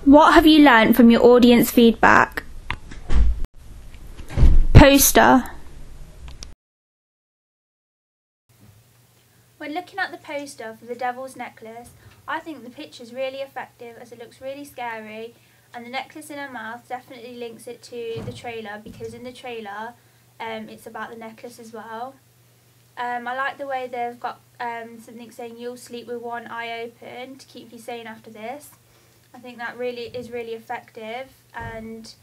What have you learnt from your audience feedback? Poster. When looking at the poster for the Devil's Necklace, I think the picture's really effective as it looks really scary, and the necklace in her mouth definitely links it to the trailer, because in the trailer it's about the necklace as well. I like the way they've got something saying you'll sleep with one eye open to keep you sane after this. I think that is really effective, and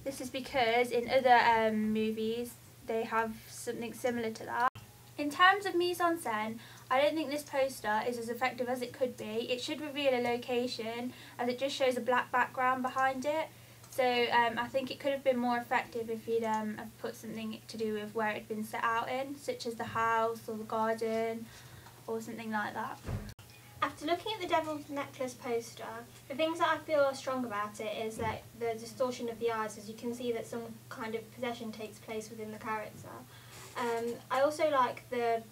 this is because in other movies they have something similar to that. In terms of mise-en-scène, I don't think this poster is as effective as it could be. It should reveal a location, as it just shows a black background behind it. So I think it could have been more effective if you'd have put something to do with where it had been set out in, such as the house or the garden or something like that. After looking at the Devil's Necklace poster, the things that I feel are strong about it is that the distortion of the eyes, as you can see that some kind of possession takes place within the character. I also like the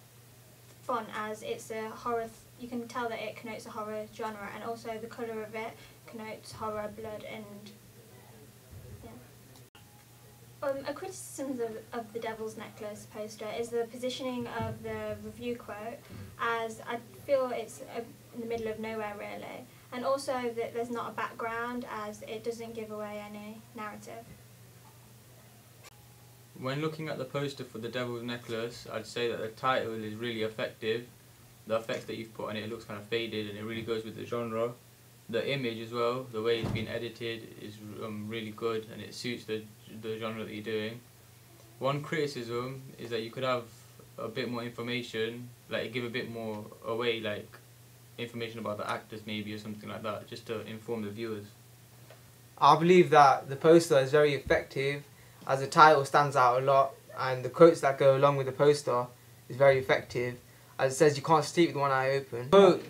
font, as it's a horror, you can tell that it connotes a horror genre, and also the colour of it connotes horror, blood, and a criticism of the Devil's Necklace poster is the positioning of the review quote, as I feel it's in the middle of nowhere really, and also that there's not a background, as it doesn't give away any narrative. When looking at the poster for the Devil's Necklace, I'd say that the title is really effective. The effects that you've put on it looks kind of faded, and it really goes with the genre. The image as well, the way it's been edited is really good, and it suits the genre that you're doing. One criticism is that you could have a bit more information, like give a bit more away, like information about the actors maybe or something like that, just to inform the viewers. I believe that the poster is very effective, as the title stands out a lot, and the quotes that go along with the poster is very effective, as it says you can't sleep with one eye open. So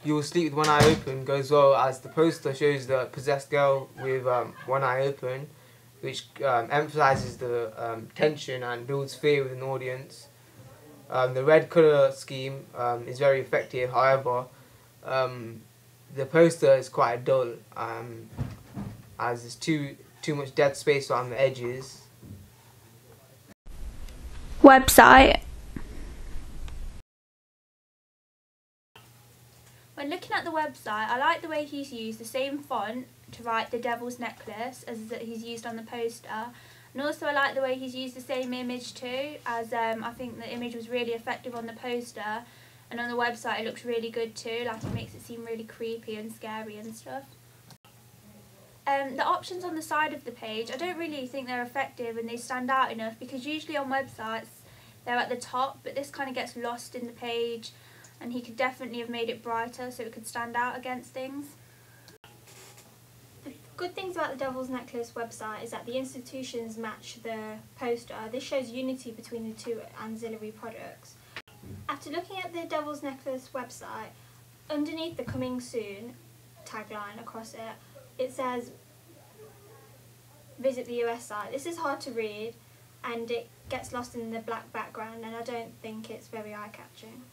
you'll sleep with one eye open goes well, as the poster shows the possessed girl with one eye open, which emphasises the tension and builds fear within the audience. The red colour scheme is very effective, however the poster is quite dull, as there's too much dead space around the edges. Website. When looking at the website, I like the way he's used the same font to write the Devil's Necklace as that he's used on the poster, and also I like the way he's used the same image too, as I think the image was really effective on the poster, and on the website it looks really good too, like it makes it seem really creepy and scary and stuff. The options on the side of the page, I don't really think they're effective and they stand out enough, because usually on websites they're at the top, but this kind of gets lost in the page, and he could definitely have made it brighter so it could stand out against things. The good things about the Devil's Necklace website is that the institutions match the poster. This shows unity between the two ancillary products. After looking at the Devil's Necklace website, underneath the "Coming Soon" tagline across it, it says visit the US site. This is hard to read and it gets lost in the black background, and I don't think it's very eye-catching.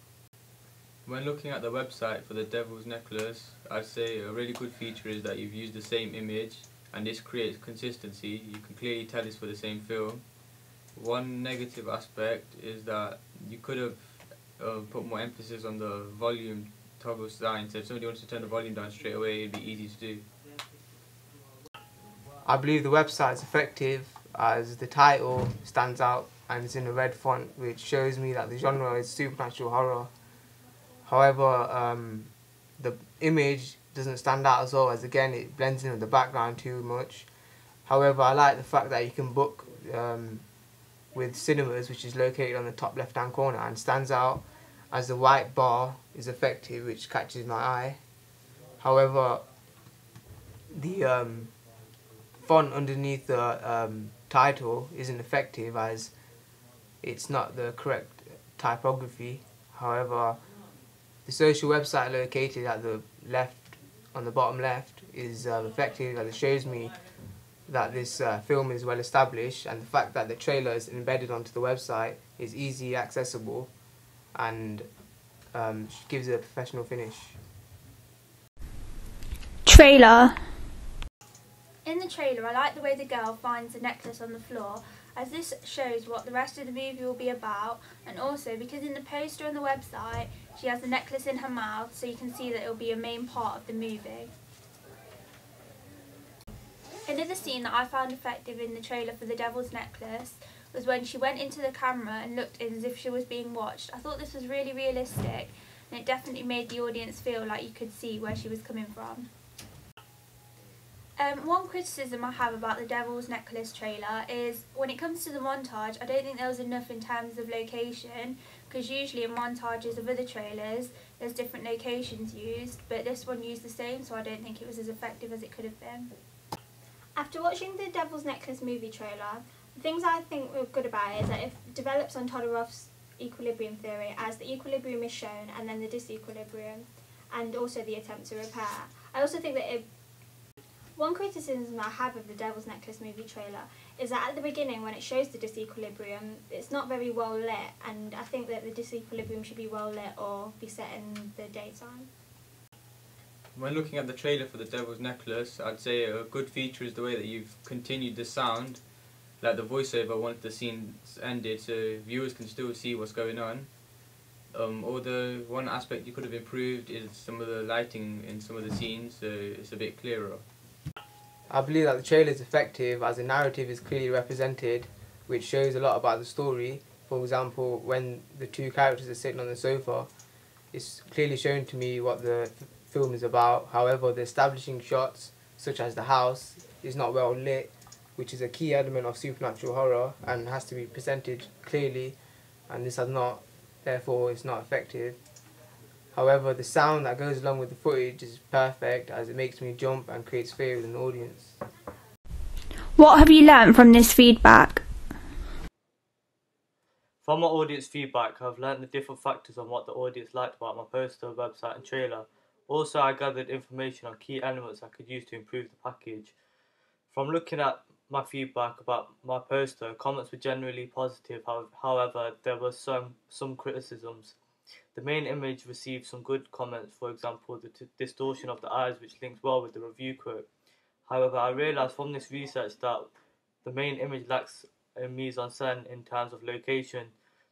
When looking at the website for the Devil's Necklace, I'd say a really good feature is that you've used the same image, and this creates consistency. You can clearly tell it's for the same film. One negative aspect is that you could have put more emphasis on the volume toggle sign, so if somebody wants to turn the volume down straight away, it'd be easy to do. I believe the website is effective, as the title stands out and it's in a red font, which shows me that the genre is supernatural horror. However, the image doesn't stand out as well, as again it blends in with the background too much. However, I like the fact that you can book with Cinemas, which is located on the top left hand corner, and stands out as the white bar is effective, which catches my eye. However, the font underneath the title isn't effective, as it's not the correct typography. However, the social website located at the left, on the bottom left, is effective, as it shows me that this film is well established, and the fact that the trailer is embedded onto the website is easy accessible and gives it a professional finish. Trailer. In the trailer, I like the way the girl finds the necklace on the floor, as this shows what the rest of the movie will be about, and also because in the poster on the website she has the necklace in her mouth, so you can see that it will be a main part of the movie. Another scene that I found effective in the trailer for The Devil's Necklace was when she went into the camera and looked in as if she was being watched. I thought this was really realistic, and it definitely made the audience feel like you could see where she was coming from. One criticism I have about the Devil's Necklace trailer is when it comes to the montage, I don't think there was enough in terms of location, because usually in montages of other trailers there's different locations used, but this one used the same, so I don't think it was as effective as it could have been. After watching the Devil's Necklace movie trailer, the things I think were good about it is that it develops on Todorov's equilibrium theory, as the equilibrium is shown and then the disequilibrium, and also the attempt to repair. I also think that one criticism I have of the Devil's Necklace movie trailer is that at the beginning, when it shows the disequilibrium, it's not very well lit, and I think that the disequilibrium should be well lit or be set in the daytime. When looking at the trailer for The Devil's Necklace, I'd say a good feature is the way that you've continued the sound, like the voiceover once the scene's ended, so viewers can still see what's going on. Although one aspect you could have improved is some of the lighting in some of the scenes, so it's a bit clearer. I believe that the trailer is effective as the narrative is clearly represented, which shows a lot about the story. For example, when the two characters are sitting on the sofa, it's clearly shown to me what the film is about. However, the establishing shots, such as the house, is not well lit, which is a key element of supernatural horror and has to be presented clearly, and this has not, therefore it's not effective. However, the sound that goes along with the footage is perfect, as it makes me jump and creates fear with an audience. What have you learnt from this feedback? From my audience feedback, I've learnt the different factors on what the audience liked about my poster, website and trailer. Also, I gathered information on key elements I could use to improve the package. From looking at my feedback about my poster, comments were generally positive, however, there were some criticisms. The main image received some good comments, for example, the distortion of the eyes, which links well with the review quote. However, I realised from this research that the main image lacks a mise-en-scène in terms of location.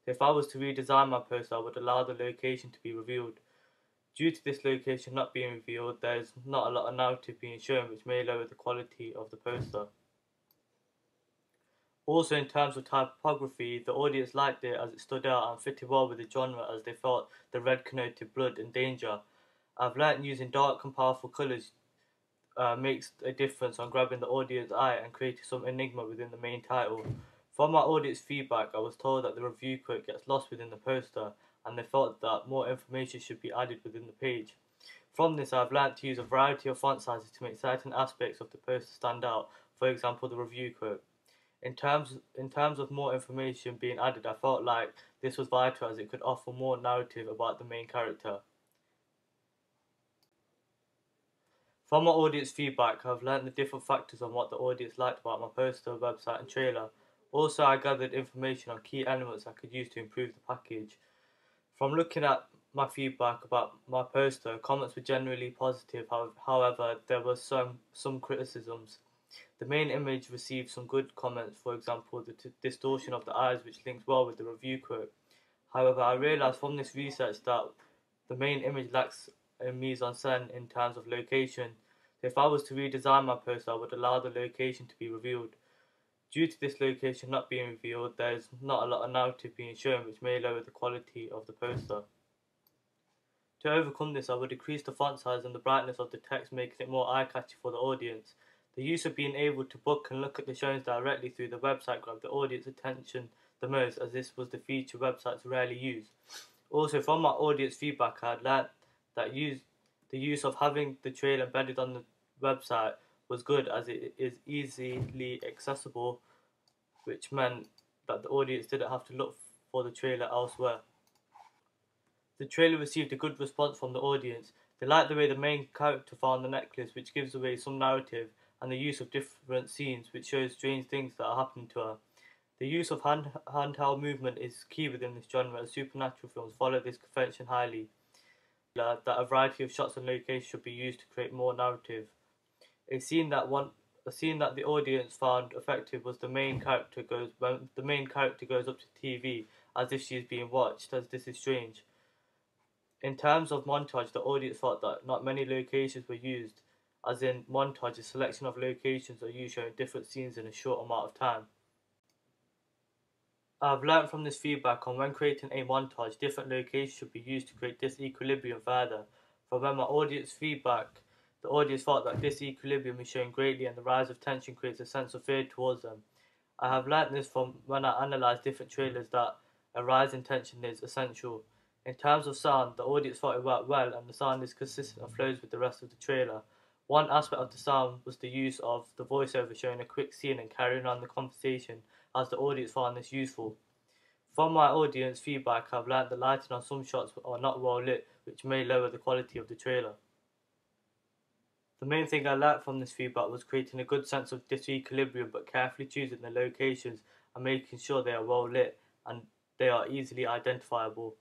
If I was to redesign my poster, I would allow the location to be revealed. Due to this location not being revealed, there is not a lot of narrative being shown, which may lower the quality of the poster. Also, in terms of typography, the audience liked it as it stood out and fitted well with the genre, as they felt the red connoted blood and danger. I've learnt using dark and powerful colours makes a difference on grabbing the audience's eye and creating some enigma within the main title. From my audience feedback, I was told that the review quote gets lost within the poster, and they felt that more information should be added within the page. From this, I've learnt to use a variety of font sizes to make certain aspects of the poster stand out, for example the review quote. In terms of more information being added, I felt like this was vital as it could offer more narrative about the main character. From my audience feedback, I've learnt the different factors on what the audience liked about my poster, website and trailer. Also, I gathered information on key elements I could use to improve the package. From looking at my feedback about my poster, comments were generally positive, however, there were some criticisms. The main image received some good comments, for example, the distortion of the eyes, which links well with the review quote. However, I realised from this research that the main image lacks a mise-en-scène in terms of location. If I was to redesign my poster, I would allow the location to be revealed. Due to this location not being revealed, there is not a lot of narrative being shown, which may lower the quality of the poster. To overcome this, I would decrease the font size and the brightness of the text, making it more eye-catchy for the audience. The use of being able to book and look at the showings directly through the website grabbed the audience attention the most, as this was the feature websites rarely use. Also, from my audience feedback, I had learnt that the use of having the trailer embedded on the website was good, as it is easily accessible, which meant that the audience didn't have to look for the trailer elsewhere. The trailer received a good response from the audience. They liked the way the main character found the necklace, which gives away some narrative, and the use of different scenes, which shows strange things that are happening to her. The use of handheld movement is key within this genre, as supernatural films follow this convention highly. That a variety of shots and locations should be used to create more narrative. A scene that a scene that the audience found effective was when the main character goes up to TV as if she is being watched, as this is strange. In terms of montage, the audience thought that not many locations were used, as in montage, a selection of locations are used showing different scenes in a short amount of time. I've learned from this feedback on when creating a montage, different locations should be used to create disequilibrium further. From when my audience feedback, the audience thought that disequilibrium is shown greatly and the rise of tension creates a sense of fear towards them. I have learnt this from when I analysed different trailers that a rise in tension is essential. In terms of sound, the audience thought it worked well and the sound is consistent and flows with the rest of the trailer. One aspect of the sound was the use of the voiceover showing a quick scene and carrying on the conversation, as the audience found this useful. From my audience feedback, I've learnt the lighting on some shots are not well lit, which may lower the quality of the trailer. The main thing I learnt from this feedback was creating a good sense of disequilibrium, but carefully choosing the locations and making sure they are well lit and they are easily identifiable.